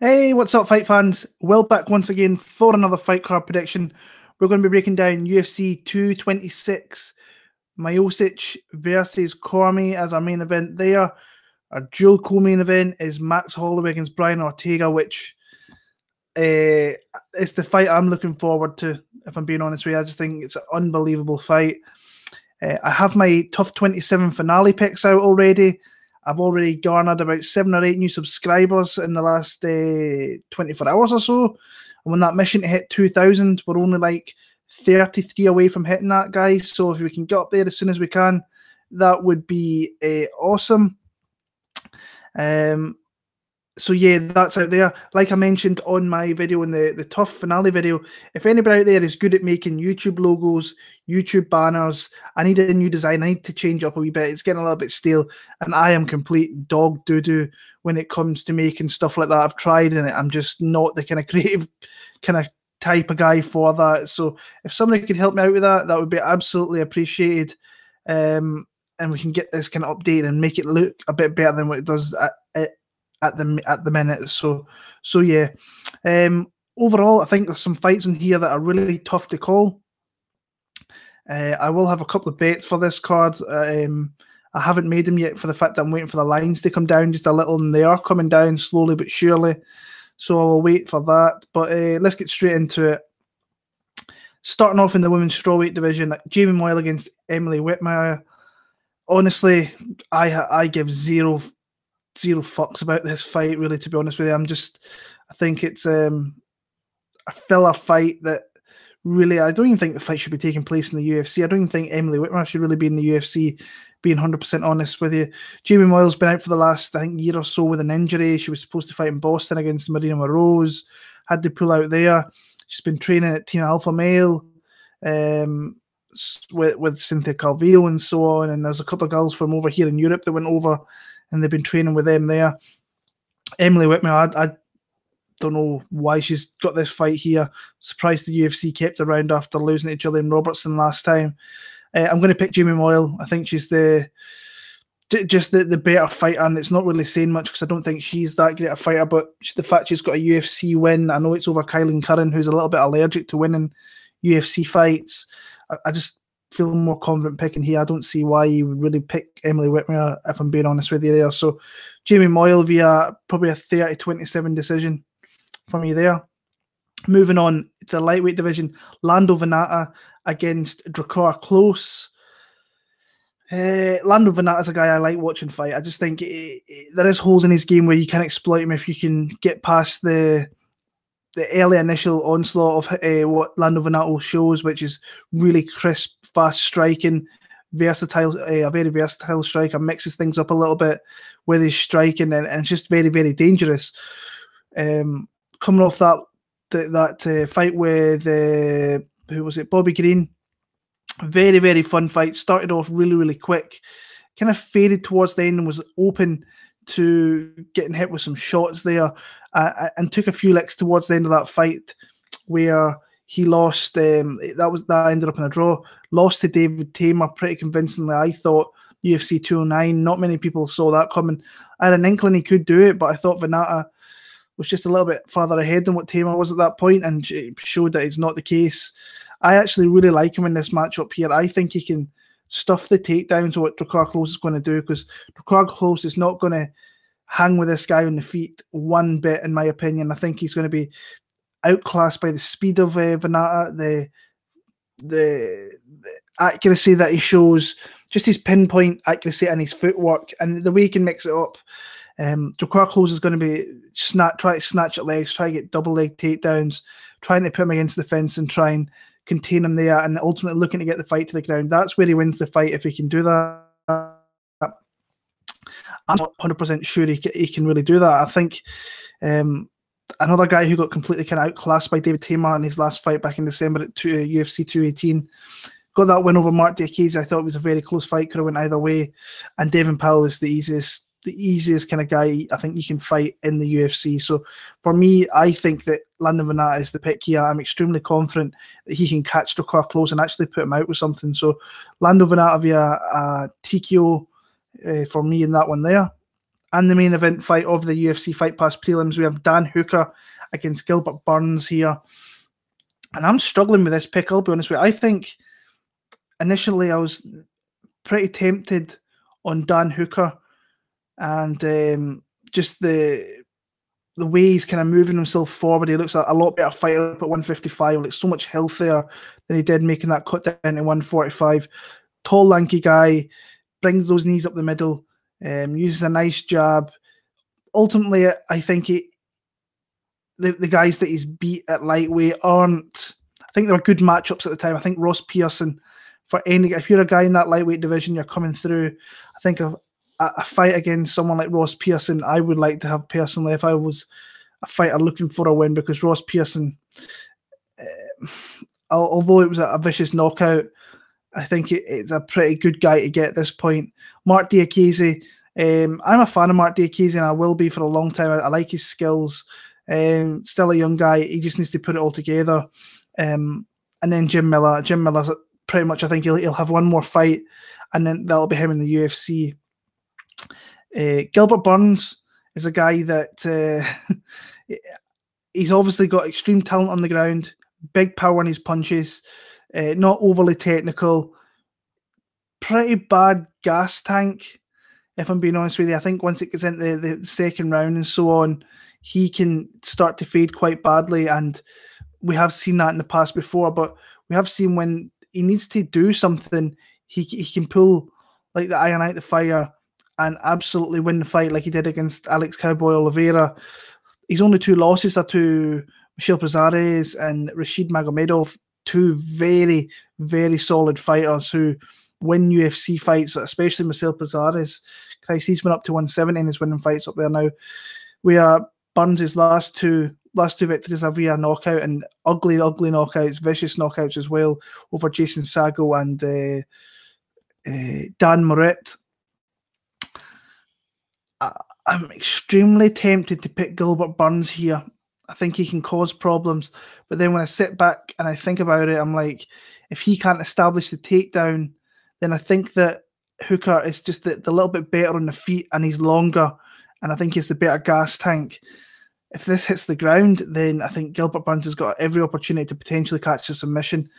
Hey, what's up, fight fans? Will back once again for another fight card prediction. We're going to be breaking down UFC 226, Miocic versus Cormier as our main event there. Our dual co-main event is Max Holloway against Brian Ortega, which is the fight I'm looking forward to, if I'm being honest with you. I just think it's an unbelievable fight. I have my Tough 27 finale picks out already. I've already garnered about 7 or 8 new subscribers in the last 24 hours or so. And when that mission to hit 2,000, we're only like 33 away from hitting that, guys. So if we can get up there as soon as we can, that would be awesome. So yeah, that's out there. Like I mentioned on my video, in the Tough finale video, if anybody out there is good at making YouTube logos, YouTube banners, I need a new design. I need to change up a wee bit. It's getting a little bit stale, and I am complete dog doo-doo when it comes to making stuff like that. I've tried, and I'm just not the kind of creative kind of type of guy for that. So if somebody could help me out with that, that would be absolutely appreciated. And we can get this kind of updated and make it look a bit better than what it does at the minute. So yeah. Overall, I think there's some fights in here that are really tough to call. I will have a couple of bets for this card. I haven't made them yet for the fact that I'm waiting for the lines to come down just a little, and they are coming down slowly but surely. So I will wait for that. But let's get straight into it. Starting off in the women's strawweight division, Jamie Moyle against Emily Whitmire. Honestly, I give zero fucks about this fight, really, to be honest with you. I think it's a filler fight that really, I don't even think the fight should be taking place in the UFC. I don't even think Emily Whitmire should really be in the UFC, being 100% honest with you. Jamie Moyle's been out for the last, I think, year or so with an injury. She was supposed to fight in Boston against Marina Moroz, had to pull out there. She's been training at Team Alpha Male with Cynthia Calvillo and so on, and there's a couple of girls from over here in Europe that went over, and they've been training with them there. Emily Whitmire, I don't know why she's got this fight here. Surprised the UFC kept her around after losing to Gillian Robertson last time. I'm going to pick Jamie Moyle. I think she's the better fighter, and it's not really saying much because I don't think she's that great a fighter, but the fact she's got a UFC win, I know it's over Kylie Curran, who's a little bit allergic to winning UFC fights. I just feel more confident picking here. I don't see why you would really pick Emily Whitmire, if I'm being honest with you there. So Jamie Moyle via probably a 30-27 decision for me there. Moving on to the lightweight division, Lando Venata against Drakkar Klose. Lando Venata's a guy I like watching fight. I just think there is holes in his game where you can exploit him if you can get past the early initial onslaught of what Lando Venata shows, which is really crisp, fast striking, versatile, a very versatile striker, mixes things up a little bit with his striking, and it's just very, very dangerous. Coming off that fight with who was it, Bobby Green, very, very fun fight. Started off really, really quick, kind of faded towards the end and was open to getting hit with some shots there, and took a few licks towards the end of that fight where he lost. That ended up in a draw. Lost to David Tamer pretty convincingly, I thought. UFC 209. Not many people saw that coming. I had an inkling he could do it, but I thought Venata was just a little bit farther ahead than what Tamer was at that point, and it showed that it's not the case. I actually really like him in this matchup here. I think he can stuff the takedowns of what Drakkar Klose is going to do, because Drakkar Klose is not going to hang with this guy on the feet one bit, in my opinion. I think he's going to be outclassed by the speed of Venata, the accuracy that he shows, just his pinpoint accuracy and his footwork, and the way he can mix it up. Drakkar Klose is going to be try to snatch at legs, try to get double leg takedowns, trying to put him against the fence and try and contain him there, and ultimately looking to get the fight to the ground. That's where he wins the fight if he can do that. I'm not 100% sure he can really do that. I think another guy who got completely kind of outclassed by David Tamer in his last fight back in December at UFC 218, got that win over Mark Diakese. I thought it was a very close fight, could have went either way. And Devin Powell is the easiest kind of guy I think you can fight in the UFC. So for me, I think that Lando Venata is the pick here. I'm extremely confident that he can catch Drakkar Klose and actually put him out with something. So Lando Venata via TKO for me in that one there. And the main event fight of the UFC Fight Pass prelims, we have Dan Hooker against Gilbert Burns here. And I'm struggling with this pick, I'll be honest with you. I think initially I was pretty tempted on Dan Hooker, and just the way he's kind of moving himself forward. He looks a lot better fighter up at 155, like so much healthier than he did making that cut down to 145. Tall, lanky guy, brings those knees up the middle, uses a nice jab. Ultimately, I think the guys that he's beat at lightweight aren't. I think there were good matchups at the time. I think Ross Pearson, if you're a guy in that lightweight division, you're coming through. I think a fight against someone like Ross Pearson, I would like to have personally if I was a fighter looking for a win, because Ross Pearson, although it was a vicious knockout, I think it's a pretty good guy to get at this point. Mark Diakiese, I'm a fan of Mark Diakiese, and I will be for a long time. I like his skills. Still a young guy. He just needs to put it all together. And then Jim Miller. Jim Miller's pretty much, I think he'll have one more fight, and then that'll be him in the UFC. Gilbert Burns is a guy that he's obviously got extreme talent on the ground, big power in his punches, not overly technical, pretty bad gas tank, if I'm being honest with you. I think once it gets into the second round and so on, he can start to fade quite badly, and we have seen that in the past before, but we have seen when he needs to do something, he can pull like the iron out the fire and absolutely win the fight like he did against Alex Cowboy Oliveira. His only two losses are to Michel Prazeres and Rashid Magomedov, two very, very solid fighters who win UFC fights, especially Michel Prazeres. Christ, he's been up to 170 and he's winning fights up there now. We are Burns' last two victories are via knockout, and ugly knockouts, vicious knockouts as well, over Jason Sago and Dan Moret. I'm extremely tempted to pick Gilbert Burns here. I think he can cause problems, but then when I sit back and I think about it, I'm like, if he can't establish the takedown, then I think that Hooker is just the little bit better on the feet, and he's longer, and I think he's the better gas tank. If this hits the ground, then I think Gilbert Burns has got every opportunity to potentially catch a submission.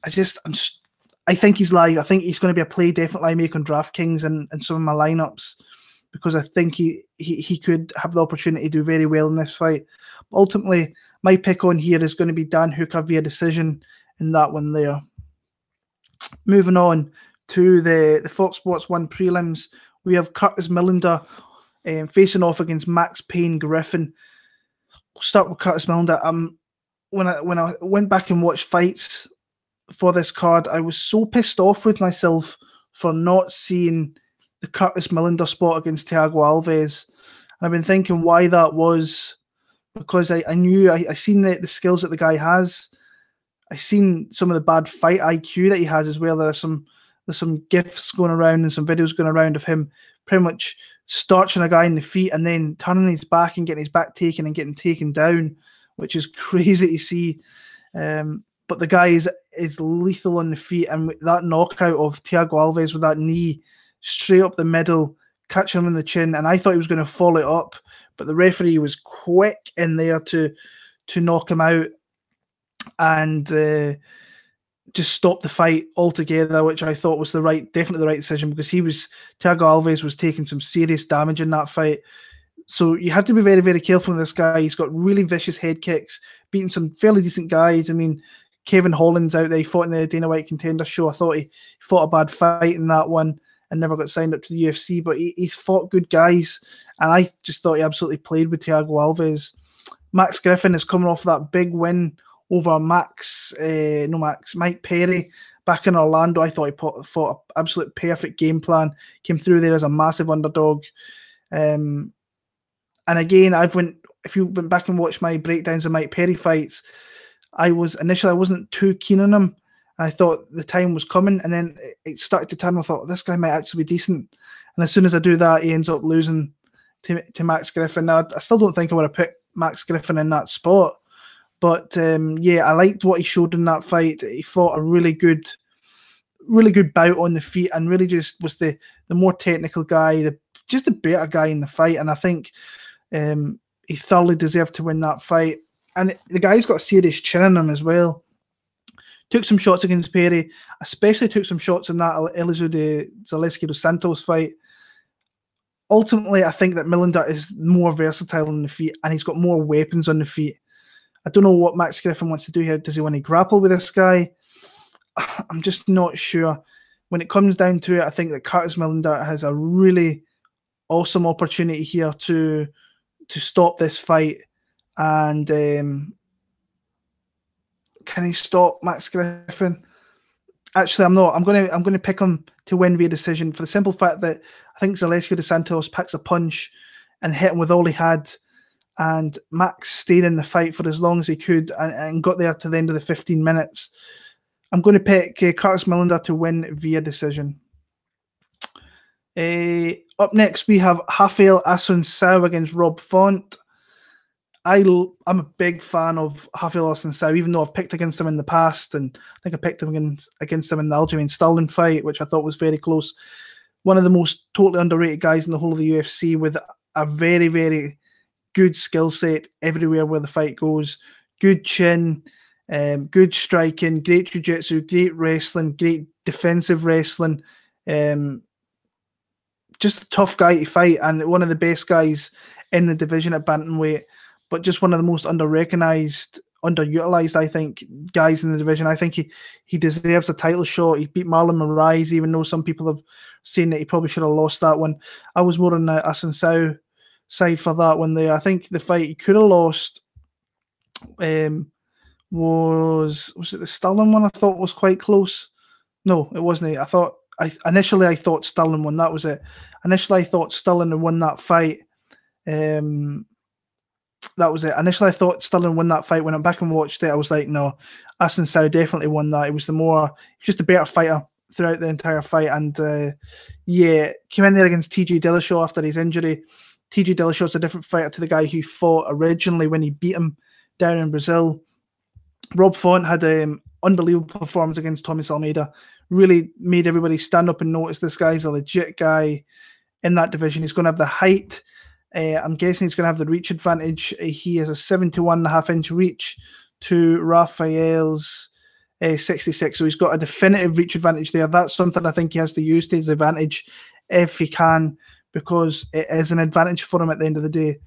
I think he's live. I think he's going to be a play definitely I make on DraftKings and some of my lineups, because I think he could have the opportunity to do very well in this fight. But ultimately, my pick on here is going to be Dan Hooker via decision in that one there. Moving on to the Fox Sports 1 prelims, we have Curtis Millender facing off against Max Griffin. We'll start with Curtis Millender. When I went back and watched fights for this card, I was so pissed off with myself for not seeing the Curtis Millender spot against Thiago Alves. And I've been thinking why that was, because I knew I seen the skills that the guy has. I seen some of the bad fight IQ that he has as well. There's some GIFs going around and some videos going around of him pretty much starching a guy in the feet and then turning his back and getting his back taken and getting taken down, which is crazy to see. But the guy is lethal on the feet, and that knockout of Thiago Alves with that knee straight up the middle, catching him in the chin, and I thought he was going to follow it up, but the referee was quick in there to knock him out and just stop the fight altogether, which I thought was definitely the right decision, because Thiago Alves was taking some serious damage in that fight. So you have to be very, very careful with this guy. He's got really vicious head kicks, beating some fairly decent guys. I mean, Kevin Holland's out there. He fought in the Dana White Contender Show. I thought he fought a bad fight in that one and never got signed up to the UFC, but he's fought good guys, and I just thought he absolutely played with Thiago Alves. Max Griffin is coming off that big win over Mike Perry back in Orlando. I thought he fought an absolute perfect game plan, came through there as a massive underdog. And again, if you went back and watched my breakdowns of Mike Perry fights, I wasn't too keen on him. I thought the time was coming, and then it started to turn. I thought, this guy might actually be decent. And as soon as I do that, he ends up losing to Max Griffin. Now, I still don't think I would have picked Max Griffin in that spot. But yeah, I liked what he showed in that fight. He fought a really good bout on the feet, and really just was the more technical guy, the just a better guy in the fight, and I think he thoroughly deserved to win that fight. And the guy's got a serious chin in him as well. Took some shots against Perry, especially took some shots in that Elizondo Zaleski dos Santos fight. Ultimately, I think that Millender is more versatile on the feet, and he's got more weapons on the feet. I don't know what Max Griffin wants to do here. Does he want to grapple with this guy? I'm just not sure. When it comes down to it, I think that Curtis Millender has a really awesome opportunity here to stop this fight. And can he stop Max Griffin? Actually, I'm not. I'm going to pick him to win via decision for the simple fact that I think Zaleski dos Santos picks a punch and hit him with all he had, and Max stayed in the fight for as long as he could and got there to the end of the 15 minutes. I'm going to pick Curtis Millender to win via decision. Up next, we have Raphael Assuncao against Rob Font. I'm a big fan of Raphael Assuncao, even though I've picked against him in the past, and I think I picked him against him in the Aljamain Sterling fight, which I thought was very close. One of the most totally underrated guys in the whole of the UFC, with a very, very good skill set everywhere where the fight goes. Good chin, good striking, great jiu-jitsu, great wrestling, great defensive wrestling. Just a tough guy to fight, and one of the best guys in the division at bantamweight, but just one of the most underutilized, I think, guys in the division. I think he deserves a title shot. He beat Marlon Moraes, even though some people have seen that he probably should have lost that one. I was more on the Assuncao side for that one there. I think the fight he could have lost was it the Sterling one? I thought was quite close. No, it wasn't. Initially I thought Sterling won. That was it. Initially I thought Sterling had won that fight. That was it. Initially I thought Sterling won that fight. When I'm back and watched it, I was like, no, Assuncao definitely won that. He was just a better fighter throughout the entire fight. And came in there against TJ Dillashaw after his injury. TJ Dillashaw's a different fighter to the guy who fought originally when he beat him down in Brazil. Rob Font had an unbelievable performance against Thomas Almeida. Really made everybody stand up and notice this guy's a legit guy in that division. He's going to have the height. I'm guessing he's going to have the reach advantage. He has a 71.5-inch reach to Raphael's 66. So he's got a definitive reach advantage there. That's something I think he has to use to his advantage if he can, because it is an advantage for him at the end of the day.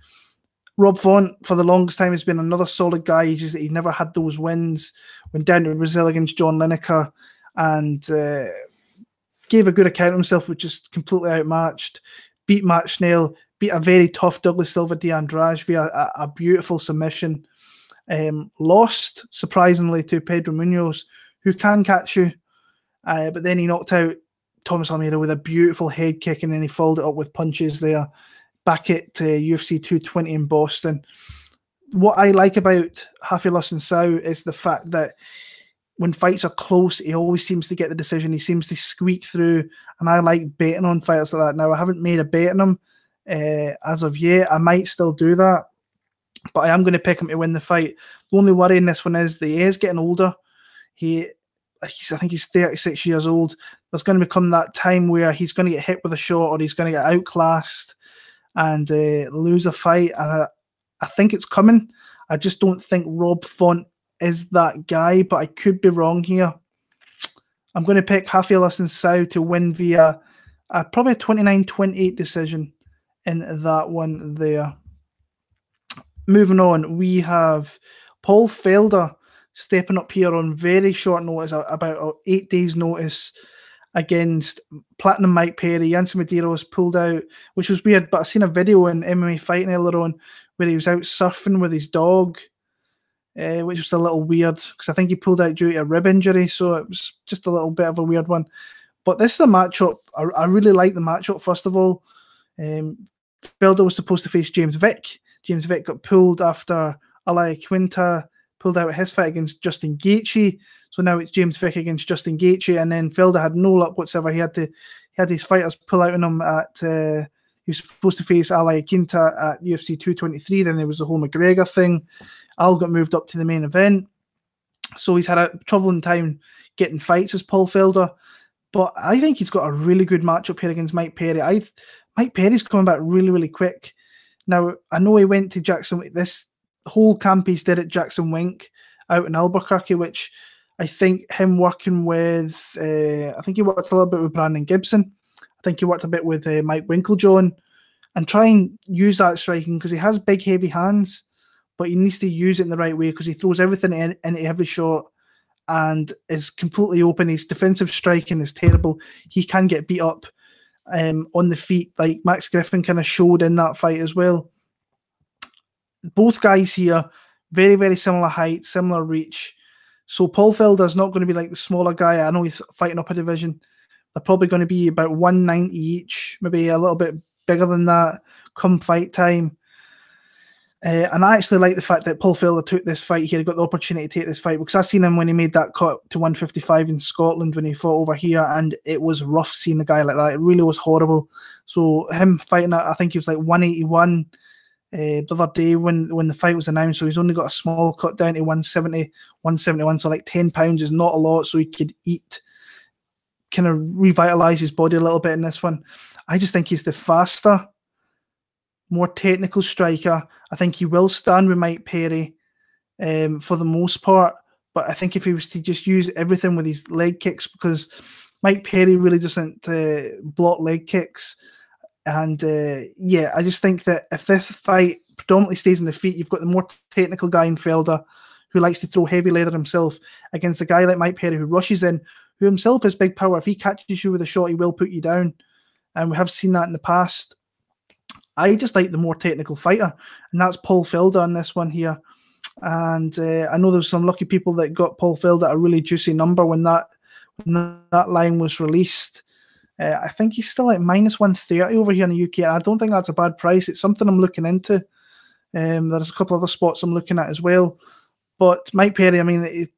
Rob Font, for the longest time, has been another solid guy. He never had those wins. Went down to Brazil against John Lineker and gave a good account of himself, which is completely outmatched. Beat Matt Schnell, beat a very tough Douglas Silva de Andrade via a beautiful submission. Lost, surprisingly, to Pedro Munoz, who can catch you. But then he knocked out Thomas Almeida with a beautiful head kick, and then he followed it up with punches there back at UFC 220 in Boston. What I like about Raphael Assuncao is the fact that when fights are close, he always seems to get the decision. He seems to squeak through, and I like betting on fights like that. Now, I haven't made a bet on him as of yet. I might still do that, but I am going to pick him to win the fight. The only worry in this one is that he is getting older. I think he's 36 years old. There's going to become that time where he's going to get hit with a shot, or he's going to get outclassed and lose a fight. And I think it's coming. I just don't think Rob Font is that guy, but I could be wrong here. I'm going to pick Raphael Assuncao to win via probably a 29-28 decision in that one there. Moving on, we have Paul Felder stepping up here on very short notice, about 8 days' notice, against Platinum Mike Perry. Yancy Medeiros pulled out, which was weird, but I seen a video in MMA Fighting earlier on where he was out surfing with his dog, which was a little weird because I think he pulled out due to a rib injury, so it was just a little bit of a weird one. But this is a matchup. I really like the matchup, first of all. Felder was supposed to face James Vick. James Vick got pulled after Uriah Quinta pulled out his fight against Justin Gaethje. So now it's James Vick against Justin Gaethje, and then Felder had no luck whatsoever. He had his fighters pull out on him he was supposed to face Uriah Quinta at UFC 223. Then there was the whole McGregor thing. Al got moved up to the main event. So he's had a troubling time getting fights as Paul Felder. But I think he's got a really good matchup here against Mike Perry. Mike Perry's coming back really, really quick. Now, I know he went to Jackson. This whole camp he's did at Jackson Wink out in Albuquerque, which I think him working with, I think he worked a little bit with Brandon Gibson. I think he worked a bit with Mike Winklejohn, and try and use that striking because he has big, heavy hands, but he needs to use it in the right way because he throws everything into every shot and is completely open. His defensive striking is terrible. He can get beat up on the feet, like Max Griffin kind of showed in that fight as well. Both guys here, very, very similar height, similar reach. So Paul Felder is not going to be like the smaller guy. I know he's fighting up a division. They're probably going to be about 190 each, maybe a little bit bigger than that come fight time. And I actually like the fact that Paul Felder took this fight here. He got the opportunity to take this fight because I seen him when he made that cut to 155 in Scotland when he fought over here, and it was rough seeing a guy like that. It really was horrible. So him fighting at, I think he was like 181 the other day when the fight was announced. So he's only got a small cut down to 170, 171. So like 10 pounds is not a lot. So he could eat, kind of revitalize his body a little bit in this one. I just think he's the faster, more technical striker. I think he will stand with Mike Perry for the most part, but I think if he was to just use everything with his leg kicks, because Mike Perry really doesn't block leg kicks, and I just think that if this fight predominantly stays on the feet, you've got the more technical guy in Felder who likes to throw heavy leather himself against a guy like Mike Perry who rushes in, who himself has big power. If he catches you with a shot, he will put you down, and we have seen that in the past. I just like the more technical fighter, and that's Paul Felder in this one here. And I know there's some lucky people that got Paul Felder at a really juicy number when that line was released. I think he's still like minus 130 over here in the UK, and I don't think that's a bad price. It's something I'm looking into. There's a couple other spots I'm looking at as well. But Mike Perry, I mean,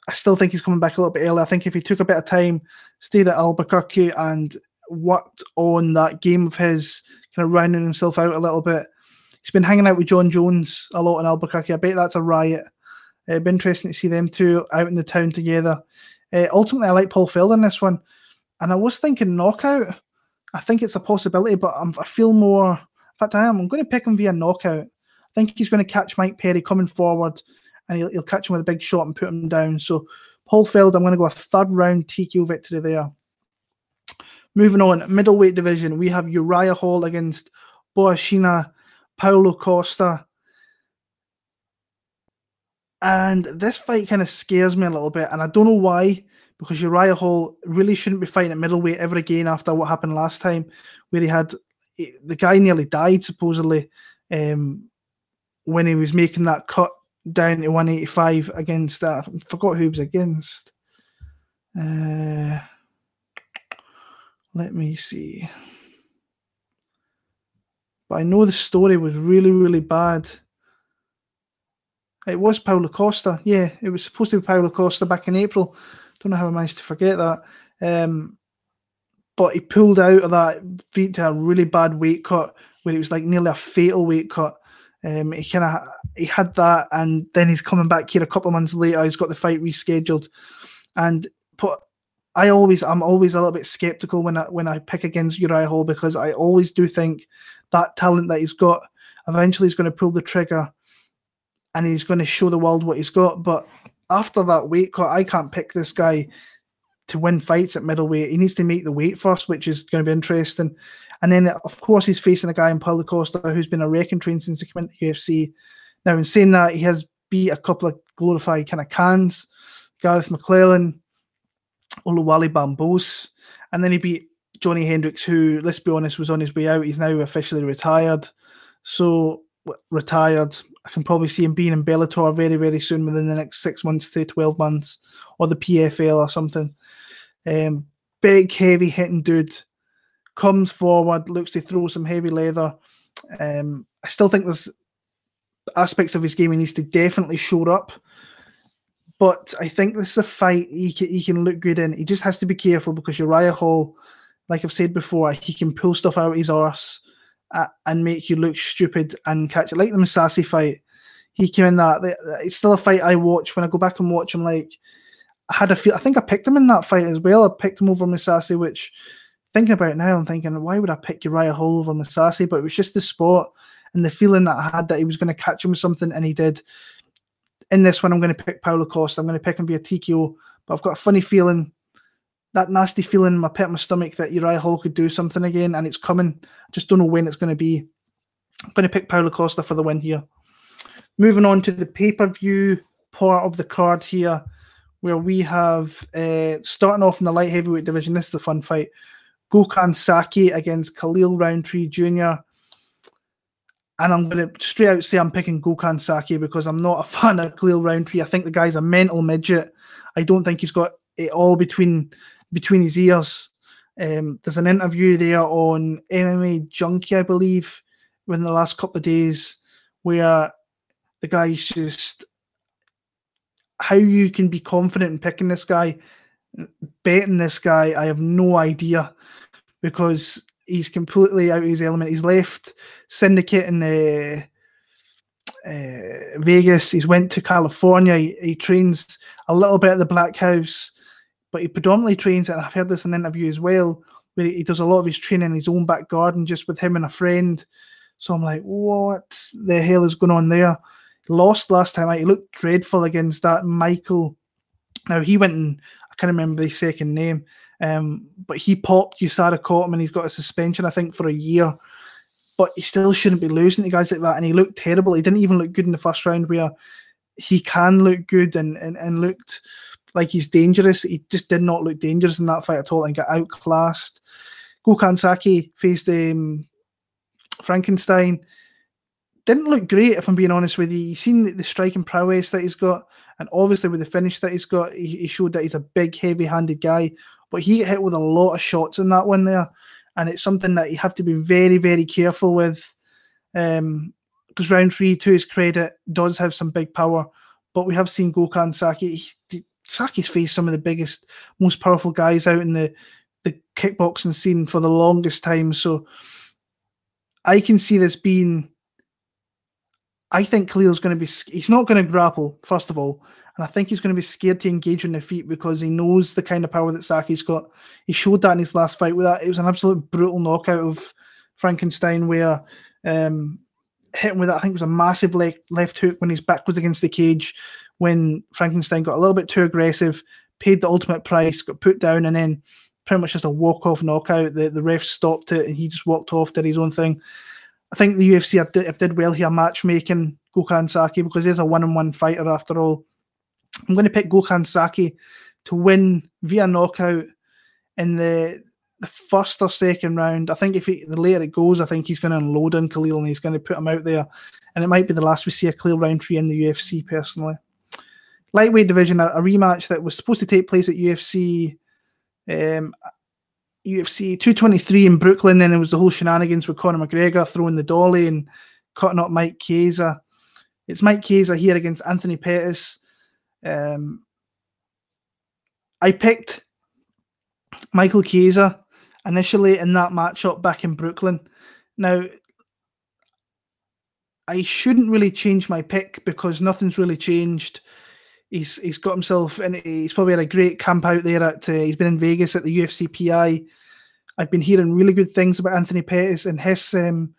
I still think he's coming back a little bit early. I think if he took a bit of time, stayed at Albuquerque and worked on that game of his, kind of rounding himself out a little bit. He's been hanging out with John Jones a lot in Albuquerque. I bet that's a riot. It'd be interesting to see them two out in the town together. Ultimately, I like Paul Felder in this one. And I was thinking knockout. I think it's a possibility, but I feel more... In fact, I am. I'm going to pick him via knockout. I think he's going to catch Mike Perry coming forward, and he'll catch him with a big shot and put him down. So Paul Felder, I'm going to go a third round TKO victory there. Moving on, middleweight division, we have Uriah Hall against Boashina, Paulo Costa. And this fight kind of scares me a little bit, and I don't know why, because Uriah Hall really shouldn't be fighting at middleweight ever again after what happened last time, where the guy nearly died, supposedly, when he was making that cut down to 185 against, I forgot who he was against. Let me see. But I know the story was really, really bad. It was Paulo Costa. Yeah, it was supposed to be Paulo Costa back in April. Don't know how I managed to forget that. But he pulled out of that feat to a really bad weight cut where it was like nearly a fatal weight cut. He had that, and then he's coming back here a couple of months later. He's got the fight rescheduled, and I'm always a little bit skeptical when I pick against Uriah Hall, because I always do think that talent that he's got, eventually he's going to pull the trigger and he's going to show the world what he's got. But after that weight cut, I can't pick this guy to win fights at middleweight. He needs to make the weight first, which is going to be interesting. And then, of course, he's facing a guy in Paulo Costa who's been a wrecking train since he came into the UFC. Now, in saying that, he has beat a couple of glorified kind of cans, Gareth McClellan, Oluwale Bambos, and then he beat Johnny Hendricks, who, let's be honest, was on his way out. He's now officially retired. So, retired. I can probably see him being in Bellator very, very soon, within the next 6 months to 12 months, or the PFL or something. Big, heavy hitting dude. Comes forward, looks to throw some heavy leather. I still think there's aspects of his game he needs to definitely shore up. But I think this is a fight he can look good in. He just has to be careful, because Uriah Hall, like I've said before, he can pull stuff out of his arse and make you look stupid and catch it. Like the Masasi fight. He came in that. It's still a fight I watch. When I go back and watch him, like, I think I picked him in that fight as well. I picked him over Masasi, which thinking about it now, I'm thinking, why would I pick Uriah Hall over Mousasi? But it was just the spot and the feeling that I had that he was going to catch him with something, and he did. In this one, I'm going to pick Paulo Costa. I'm going to pick him via TKO, but I've got a funny feeling, that nasty feeling in my pit of my stomach that Uriah Hall could do something again, and it's coming. I just don't know when it's going to be. I'm going to pick Paulo Costa for the win here. Moving on to the pay-per-view part of the card here, where we have, starting off in the light heavyweight division, this is the fun fight, Gokhan Saki against Khalil Rountree Jr. And I'm going to straight out say I'm picking Gokhan Saki because I'm not a fan of Khalil Rountree. I think the guy's a mental midget. I don't think he's got it all between his ears. There's an interview there on MMA Junkie, I believe, within the last couple of days, where the guy's just, how you can be confident in picking this guy, betting this guy, I have no idea, because he's completely out of his element. He's left Syndicate in Vegas. He's went to California. He trains a little bit at the Black House, but he predominantly trains, and I've heard this in an interview as well, where he does a lot of his training in his own back garden, just with him and a friend. So I'm like, what the hell is going on there? Lost last time out. He looked dreadful against that Michael. Now, he went and I can't remember his second name, but he popped USADA, caught him, and he's got a suspension, I think, for a year. But he still shouldn't be losing to guys like that, and he looked terrible. He didn't even look good in the first round, where he can look good and looked like he's dangerous. He just did not look dangerous in that fight at all and got outclassed. Gokhan Saki faced Frankenstein. Didn't look great, if I'm being honest with you. You've seen the striking prowess that he's got, and obviously with the finish that he's got, he showed that he's a big, heavy-handed guy. But he got hit with a lot of shots in that one there, and it's something that you have to be very, very careful with, because Rountree, to his credit, does have some big power. But we have seen Gokhan Saki. Saki's faced some of the biggest, most powerful guys out in the kickboxing scene for the longest time. So I can see this being, I think Khalil's going to be, he's not going to grapple, first of all. And I think he's going to be scared to engage on the feet because he knows the kind of power that Saki's got. He showed that in his last fight with that. It was an absolute brutal knockout of Frankenstein, where hit him with that, I think it was a massive left hook when his back was against the cage, when Frankenstein got a little bit too aggressive, paid the ultimate price, got put down, and then pretty much just a walk-off knockout. The ref stopped it, and he just walked off, did his own thing. I think the UFC have did well here matchmaking Gokhan Saki, because he's a one-on-one fighter after all. I'm going to pick Gokhan Saki to win via knockout in the first or second round. I think the later it goes, I think he's going to unload on Khalil and he's going to put him out there. And it might be the last we see of Khalil Rountree in the UFC, personally. Lightweight division, a rematch that was supposed to take place at UFC 223 in Brooklyn. Then there was the whole shenanigans with Conor McGregor throwing the dolly and cutting up Mike Chiesa. It's Mike Chiesa here against Anthony Pettis. I picked Michael Chiesa initially in that matchup back in Brooklyn. Now, I shouldn't really change my pick because nothing's really changed. He's got himself in. He's probably had a great camp out there. He's been in Vegas at the UFC PI. I've been hearing really good things about Anthony Pettis and his in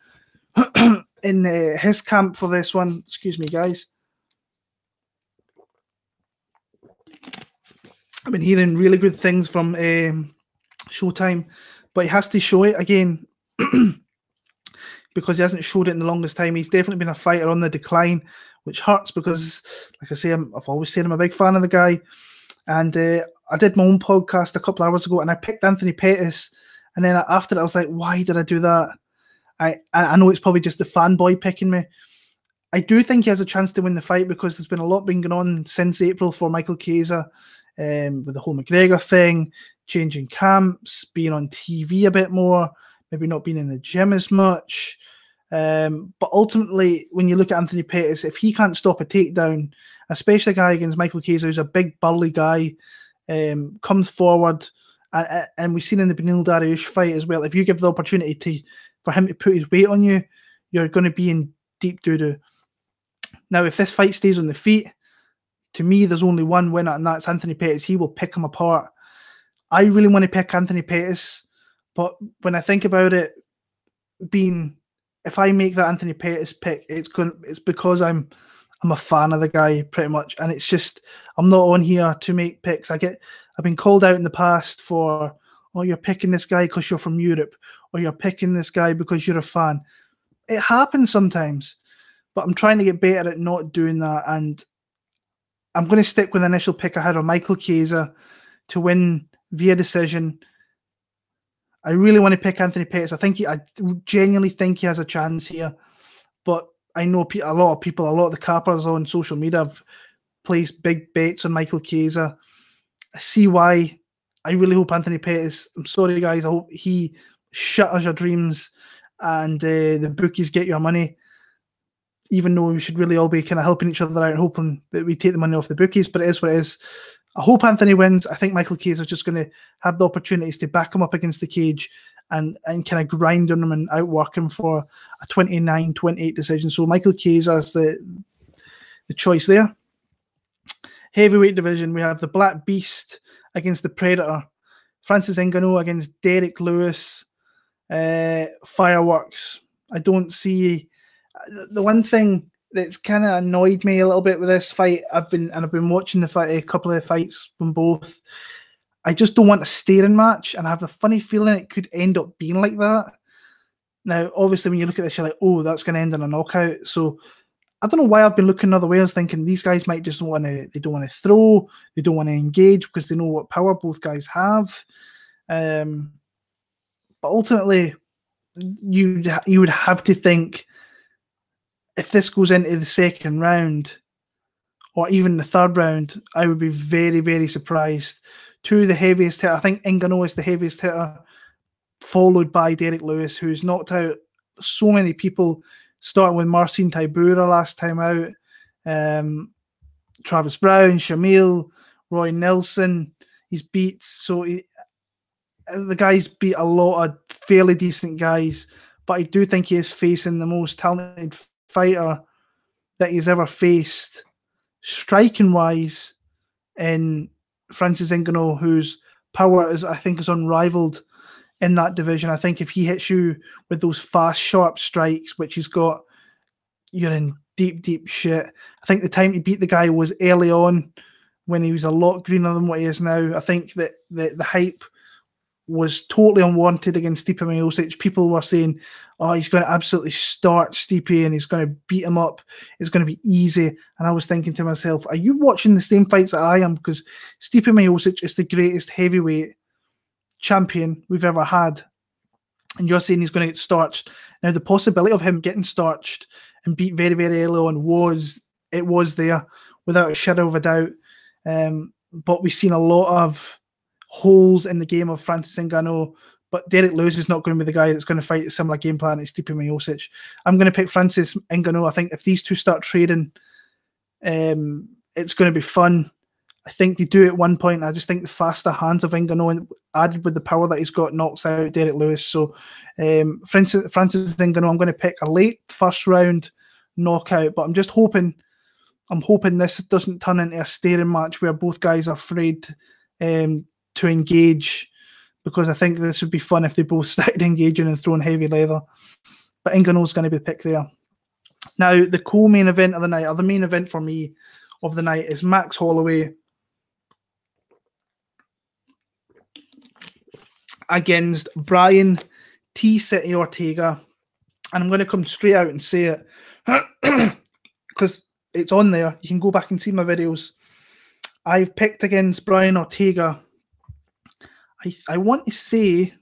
his camp for this one. Excuse me, guys. I've been hearing really good things from Showtime, but he has to show it again because he hasn't showed it in the longest time. He's definitely been a fighter on the decline, which hurts because, like I say, I've always said I'm a big fan of the guy. And I did my own podcast a couple of hours ago, and I picked Anthony Pettis. And then after that, I was like, why did I do that? I know it's probably just the fanboy picking me. I do think he has a chance to win the fight because there's been a lot been going on since April for Michael Chiesa, with the whole McGregor thing, changing camps, being on TV a bit more, maybe not being in the gym as much. But ultimately, when you look at Anthony Pettis, if he can't stop a takedown, especially a guy against Michael Chiesa, who's a big burly guy, comes forward, and we've seen in the Beneil Dariush fight as well, if you give the opportunity for him to put his weight on you, you're going to be in deep doo-doo. Now, if this fight stays on the feet, to me, there's only one winner, and that's Anthony Pettis. He will pick him apart. I really want to pick Anthony Pettis, But when I think about it, if I make that Anthony Pettis pick, it's because I'm a fan of the guy pretty much, and it's just I'm not on here to make picks. I've been called out in the past for, oh, you're picking this guy because you're from Europe, or you're picking this guy because you're a fan. It happens sometimes, but I'm trying to get better at not doing that, and I'm going to stick with the initial pick I had on Michael Chiesa to win via decision. I really want to pick Anthony Pettis. I genuinely think he has a chance here, but I know a lot of the cappers on social media have placed big bets on Michael Chiesa. I see why. I really hope Anthony Pettis, I'm sorry guys, I hope he shatters your dreams and the bookies get your money, even though we should really all be kind of helping each other out and hoping that we take the money off the bookies, but it is what it is. I hope Anthony wins. I think Michael Chiesa is just going to have the opportunities to back him up against the cage and kind of grind on him and outwork him for a 29-28 decision. So Michael Chiesa is the choice there. Heavyweight division, we have the Black Beast against the Predator. Francis Ngannou against Derrick Lewis. Fireworks. I don't see... The one thing that's kind of annoyed me a little bit with this fight, I've been watching the fight, a couple of fights from both. I just don't want a staring match, and I have a funny feeling it could end up being like that. Now, obviously, when you look at this, you're like, oh, that's going to end in a knockout. So I don't know why I've been looking other way. I was thinking these guys might just they don't want to throw, they don't want to engage because they know what power both guys have. But ultimately, you would have to think, if this goes into the second round or even the third round, I would be very, very surprised. To the heaviest hitter, I think Ngannou is the heaviest hitter, followed by Derrick Lewis, who's knocked out so many people, starting with Marcin Tybura last time out, Travis Brown, Shamil, Roy Nelson. He's beat, the guy's beat a lot of fairly decent guys, but I do think he is facing the most talented fighter that he's ever faced, striking wise, in Francis Ngannou, whose power is unrivaled in that division. I think if he hits you with those fast, sharp strikes, which he's got, you're in deep, deep shit. I think the time he beat the guy was early on when he was a lot greener than what he is now. I think that the hype was totally unwarranted against Stipe Miocic. People were saying, oh, he's going to absolutely start Stipe and he's going to beat him up. It's going to be easy. And I was thinking to myself, are you watching the same fights that I am? Because Stipe Miocic is the greatest heavyweight champion we've ever had. And you're saying he's going to get starched. Now, the possibility of him getting starched and beat very, very early on was there without a shadow of a doubt. But we've seen a lot of holes in the game of Francis Ngannou, but Derrick Lewis is not going to be the guy that's going to fight a similar game plan as Stipe Miocic. I'm going to pick Francis Ngannou. I think if these two start trading, it's going to be fun. I think they do at one point. I just think the faster hands of Ngannou, added with the power that he's got, knocks out Derrick Lewis. So Francis Ngannou, I'm going to pick a late first round knockout, but I'm hoping this doesn't turn into a staring match where both guys are afraid to engage, because I think this would be fun if they both started engaging and throwing heavy leather. But Ngannou's going to be the pick there. Now, the co-main event of the night, or the main event for me of the night, is Max Holloway against Brian T-City Ortega. And I'm going to come straight out and say it because it's on there. You can go back and see my videos. I've picked against Brian Ortega, I want to say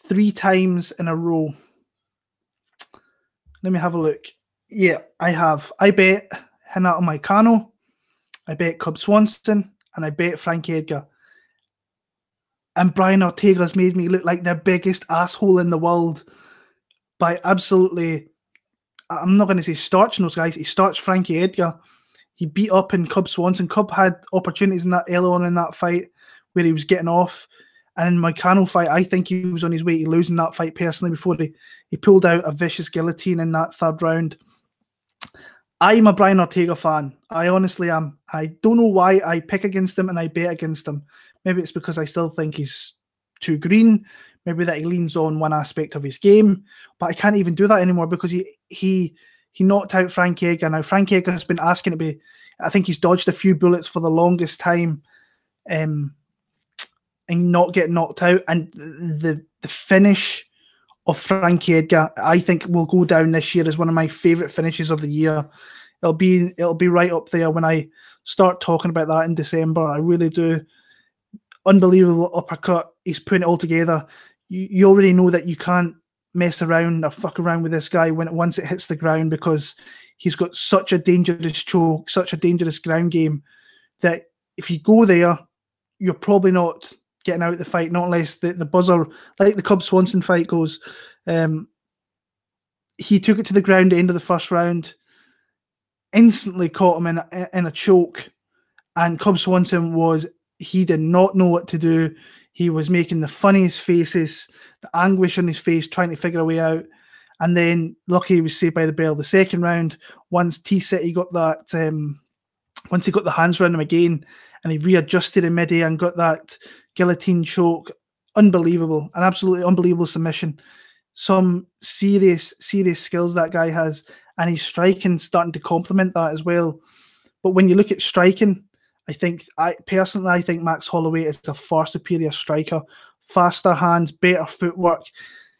3 times in a row. Let me have a look. Yeah, I have. I bet Renato Moicano, I bet Cub Swanson, and I bet Frank Edgar. And Brian Ortega's made me look like the biggest asshole in the world by absolutely, I'm not going to say starching those guys. He starched Frankie Edgar. He beat up in Cub Swanson. Cub had opportunities in that early on in that fight where he was getting off. And in Moicano fight, I think he was on his way to losing that fight personally before he pulled out a vicious guillotine in that third round. I'm a Brian Ortega fan. I honestly am. I don't know why I pick against him and I bet against him. Maybe it's because I still think he's too green, maybe that he leans on one aspect of his game, but I can't even do that anymore because he knocked out Frankie Edgar. Now Frankie Edgar has been asking to be, I think he's dodged a few bullets for the longest time, and not get knocked out. And the finish of Frankie Edgar, I think, will go down this year as one of my favourite finishes of the year. It'll be right up there when I start talking about that in December. I really do. Unbelievable uppercut. He's putting it all together. You already know that you can't mess around or fuck around with this guy once it hits the ground, because he's got such a dangerous choke, such a dangerous ground game, that if you go there, you're probably not getting out of the fight, not unless the buzzer, like the Cub Swanson fight goes. He took it to the ground at the end of the first round, instantly caught him in a choke, and Cub Swanson he did not know what to do. He was making the funniest faces, the anguish on his face, trying to figure a way out. And then, lucky he was saved by the bell. The second round, once T-City got that, once he got the hands around him again, and he readjusted in mid-air and got that guillotine choke, unbelievable, an absolutely unbelievable submission. Some serious skills that guy has, and he's striking starting to complement that as well. But when you look at striking, I personally think Max Holloway is a far superior striker, faster hands, better footwork.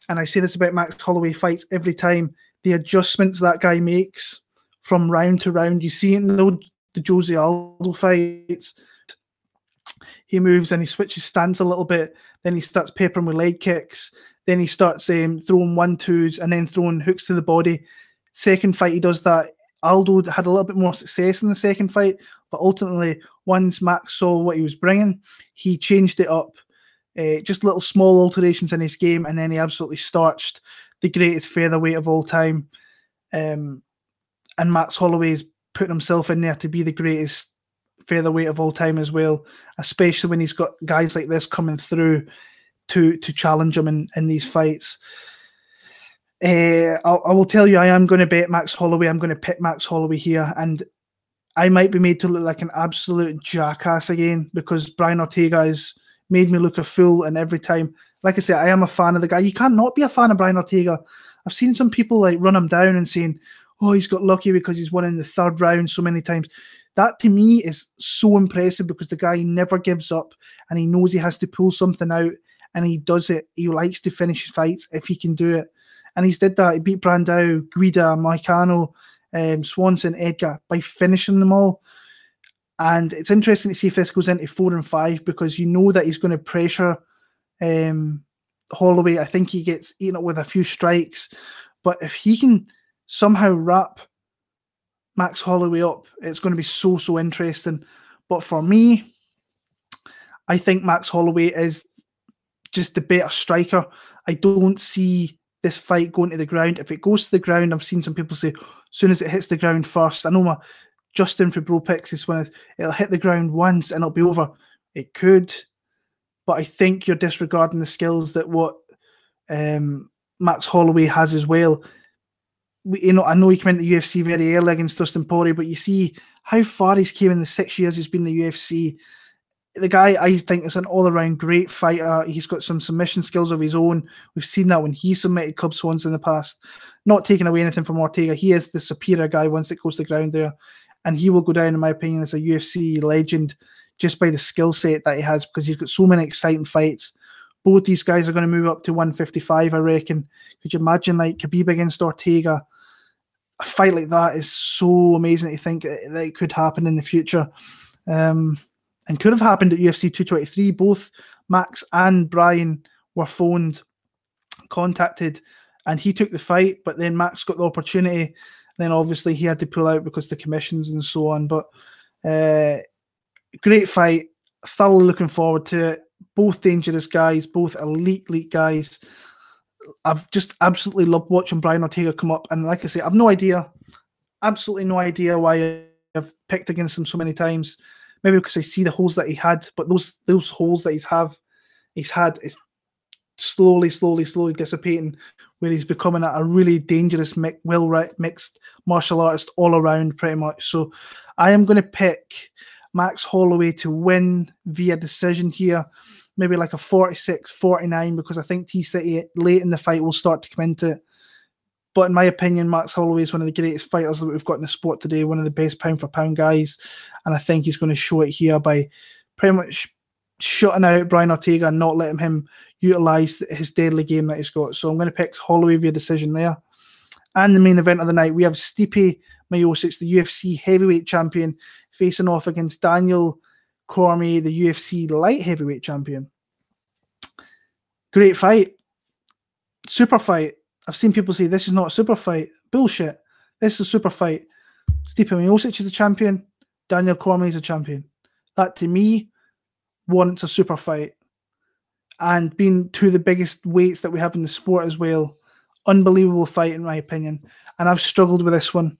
And I say this about Max Holloway fights every time. The adjustments that guy makes from round to round, you see it in the Jose Aldo fights. He moves and he switches stance a little bit. Then he starts peppering with leg kicks. Then he starts throwing 1-2s and then throwing hooks to the body. Second fight, he does that. Aldo had a little bit more success in the second fight, but ultimately, once Max saw what he was bringing, he changed it up. Just little small alterations in his game, and then he absolutely starched the greatest featherweight of all time. And Max Holloway's putting himself in there to be the greatest featherweight of all time as well, especially when he's got guys like this coming through to challenge him in these fights. I will tell you, I am going to bet Max Holloway. I'm going to pick Max Holloway here, and I might be made to look like an absolute jackass again, because Brian Ortega has made me look a fool, and every time, like I said, I am a fan of the guy. You can't not be a fan of Brian Ortega. I've seen some people like run him down and saying, oh, he's got lucky because he's won in the third round so many times. That to me is so impressive, because the guy never gives up and he knows he has to pull something out, and he does it. He likes to finish fights if he can do it. And he's did that. He beat Brandao, Guida, Moicano, Swanson, Edgar by finishing them all. And it's interesting to see if this goes into 4 and 5, because you know that he's going to pressure Holloway. I think he gets eaten up with a few strikes. But if he can somehow wrap Max Holloway up, it's going to be so interesting. But for me, I think Max Holloway is just the better striker. I don't see this fight going to the ground. If it goes to the ground, I've seen some people say, as soon as it hits the ground first, I know my Justin for Bro Picks is when it'll hit the ground once and it'll be over. It could, but I think you're disregarding the skills that what Max Holloway has as well. I know he came into the UFC very early against Dustin Poirier, but you see how far he's came in the 6 years he's been in the UFC. The guy, I think, is an all-around great fighter. He's got some submission skills of his own. We've seen that when he submitted Cub Swans in the past. Not taking away anything from Ortega. He is the superior guy once it goes to the ground there. And he will go down, in my opinion, as a UFC legend just by the skill set that he has, because he's got so many exciting fights. Both these guys are going to move up to 155, I reckon. Could you imagine, like, Khabib against Ortega? A fight like that is so amazing to think that it could happen in the future. And could have happened at UFC 223. Both Max and Brian were phoned, contacted, and he took the fight, but then Max got the opportunity. And then obviously he had to pull out because of the commissions and so on. But great fight. Thoroughly looking forward to it. Both dangerous guys, both elite guys. I've just absolutely loved watching Brian Ortega come up. And like I say, I've no idea, absolutely no idea why I've picked against him so many times. Maybe because I see the holes that he had, but those holes that he's had is slowly dissipating, where he's becoming a really dangerous, mixed martial artist all around, pretty much. So I am going to pick Max Holloway to win via decision here. maybe like a 46-49, because I think T-City late in the fight will start to come into it. But in my opinion, Max Holloway is one of the greatest fighters that we've got in the sport today, one of the best pound-for-pound guys. And I think he's going to show it here by pretty much shutting out Brian Ortega and not letting him utilise his deadly game that he's got. So I'm going to pick Holloway via decision there. And the main event of the night, we have Stipe Miocic, the UFC heavyweight champion, facing off against Daniel Cormier, the UFC light heavyweight champion. Great fight. Super fight. I've seen people say this is not a super fight. Bullshit. This is a super fight. Stipe Miocic is the champion. Daniel Cormier is a champion. That, to me, warrants a super fight. And being two of the biggest weights that we have in the sport as well. Unbelievable fight, in my opinion. And I've struggled with this one.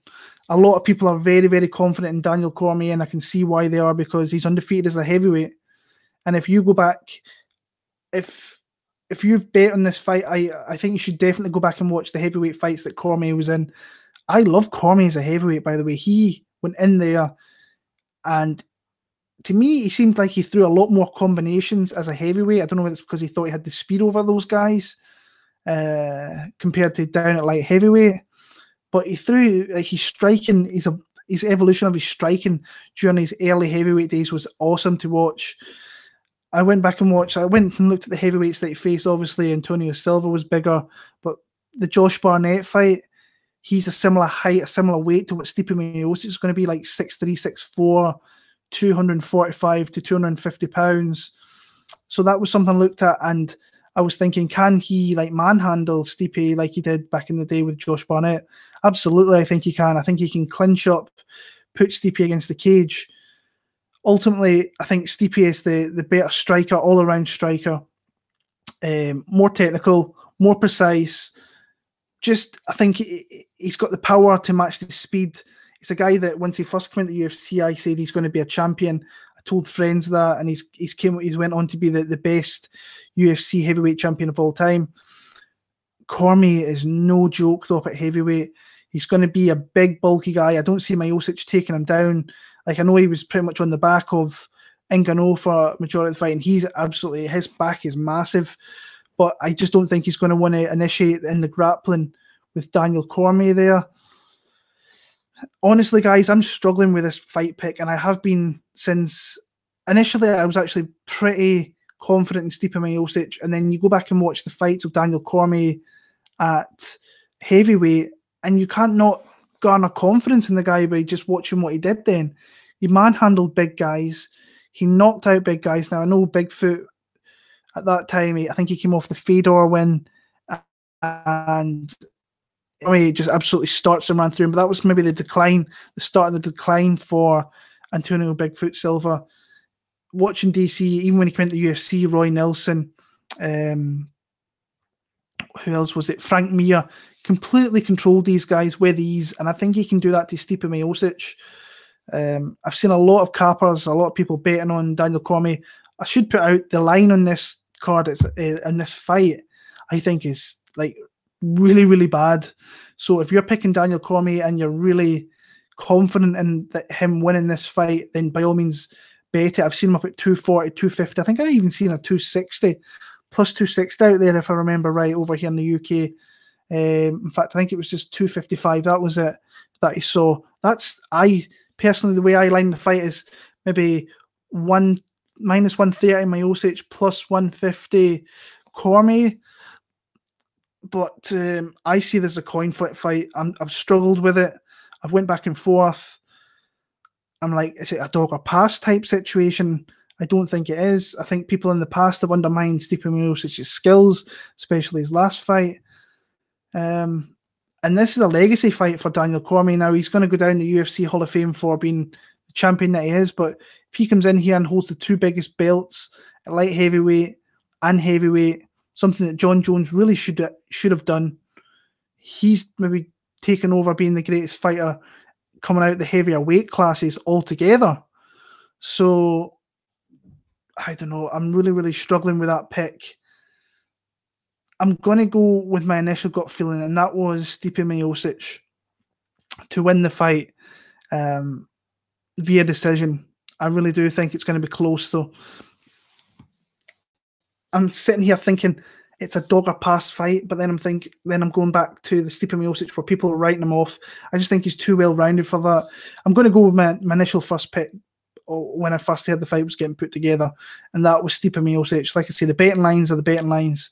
A lot of people are very, very confident in Daniel Cormier, and I can see why they are, because he's undefeated as a heavyweight. And if you go back, if you've bet on this fight, I think you should definitely go back and watch the heavyweight fights that Cormier was in. I love Cormier as a heavyweight, by the way. He went in there, and to me, he seemed like he threw a lot more combinations as a heavyweight. I don't know whether it's because he thought he had the speed over those guys compared to down at light heavyweight. But he threw, like, his striking, his evolution of his striking during his early heavyweight days was awesome to watch. I went back and watched. I went and looked at the heavyweights that he faced. Obviously, Antonio Silva was bigger, but the Josh Barnett fight, he's a similar height, a similar weight to what Stipe Miocic is going to be, like 6'3", 6'4", 245 to 250 pounds. So that was something I looked at, and I was thinking, can he like manhandle Stipe like he did back in the day with Josh Barnett? Absolutely, I think he can. I think he can clinch up, put Stipe against the cage. Ultimately, I think Stipe is the better striker, all-around striker. More technical, more precise. Just, I think he's got the power to match the speed. He's a guy that once he first came into the UFC, I said he's going to be a champion. I told friends that, and he's went on to be the best UFC heavyweight champion of all time. Cormier is no joke, though, at heavyweight. He's going to be a big, bulky guy. I don't see Miocic taking him down. Like, I know he was pretty much on the back of Ngannou for a majority of the fight, and he's absolutely, his back is massive. But I just don't think he's going to want to initiate in the grappling with Daniel Cormier there. Honestly, guys, I'm struggling with this fight pick, and I have been since initially. I was actually pretty confident in Stipe Miocic, and then you go back and watch the fights of Daniel Cormier at heavyweight, and you can't not garner confidence in the guy by just watching what he did then. He manhandled big guys. He knocked out big guys. Now, I know Bigfoot at that time, I think he came off the Fedor win, and he just absolutely starched him, ran through him. But that was maybe the start of the decline for Antonio Bigfoot Silva. Watching DC, even when he came into the UFC, Roy Nelson, who else was it? Frank Mir completely controlled these guys with ease, and I think he can do that to Stipe Miocic. I've seen a lot of cappers, a lot of people betting on Daniel Cormier. I should put out the line on this card. It's in this fight, I think is like really, really bad. So if you're picking Daniel Cormier and you're really confident in him winning this fight, then by all means bet it. I've seen him up at 240, 250. I think I even seen a 260, plus 260 out there if I remember right over here in the UK. In fact, I think it was just 255. That was it that he saw. Personally, the way I line the fight is maybe minus 130 Miocic, plus 150 Cormier. But I see this as a coin flip fight. I've struggled with it. I've went back and forth. I'm like, is it a dog or pass type situation? I don't think it is. I think people in the past have undermined Stipe Miocic's skills, especially his last fight. And this is a legacy fight for Daniel Cormier. Now, he's going to go down the UFC Hall of Fame for being the champion that he is, but if he comes in here and holds the two biggest belts at light heavyweight and heavyweight, something that John Jones really should have done, he's maybe taken over being the greatest fighter coming out the heavier weight classes altogether. So, I don't know. I'm really, really struggling with that pick. I'm going to go with my initial gut feeling, and that was Stipe Miocic to win the fight via decision. I really do think it's going to be close, though. I'm sitting here thinking it's a dog or pass fight, but then I'm going back to the Stipe Miocic where people are writing him off. I just think he's too well rounded for that. I'm going to go with my initial first pick when I first heard the fight was getting put together, and that was Stipe Miocic. Like I say, the betting lines are the betting lines.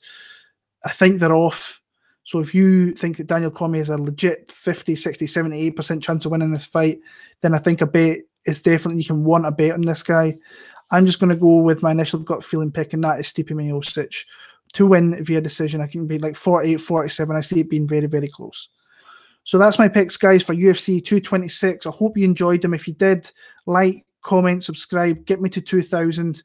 I think they're off. So if you think that Daniel Cormier has a legit 50, 60, 78% chance of winning this fight, then I think a bet is definitely, you can want a bet on this guy. I'm just going to go with my initial gut feeling pick, and that is Stipe Miocic to win via decision. I can be like 48, 47. I see it being very, very close. So that's my picks, guys, for UFC 226. I hope you enjoyed them. If you did, like, comment, subscribe, get me to 2,000.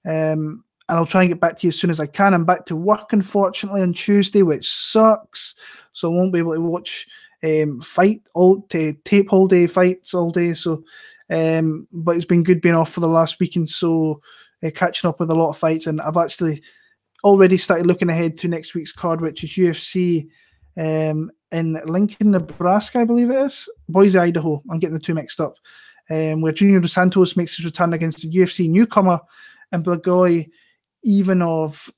And I'll try and get back to you as soon as I can. I'm back to work, unfortunately, on Tuesday, which sucks. So I won't be able to watch tape all day, fights all day. So, but it's been good being off for the last weekend. So catching up with a lot of fights, and I've actually already started looking ahead to next week's card, which is UFC in Lincoln, Nebraska, I believe it is. Boise, Idaho. I'm getting the two mixed up. Where Junior Dos Santos makes his return against the UFC newcomer and Blagoy Ivanov.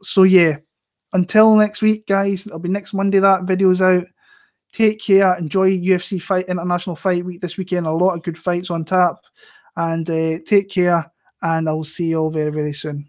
So yeah, until next week, guys, it'll be next Monday that video's out. Take care. Enjoy UFC International Fight Week this weekend. A lot of good fights on tap. And take care, and I'll see you all very, very soon.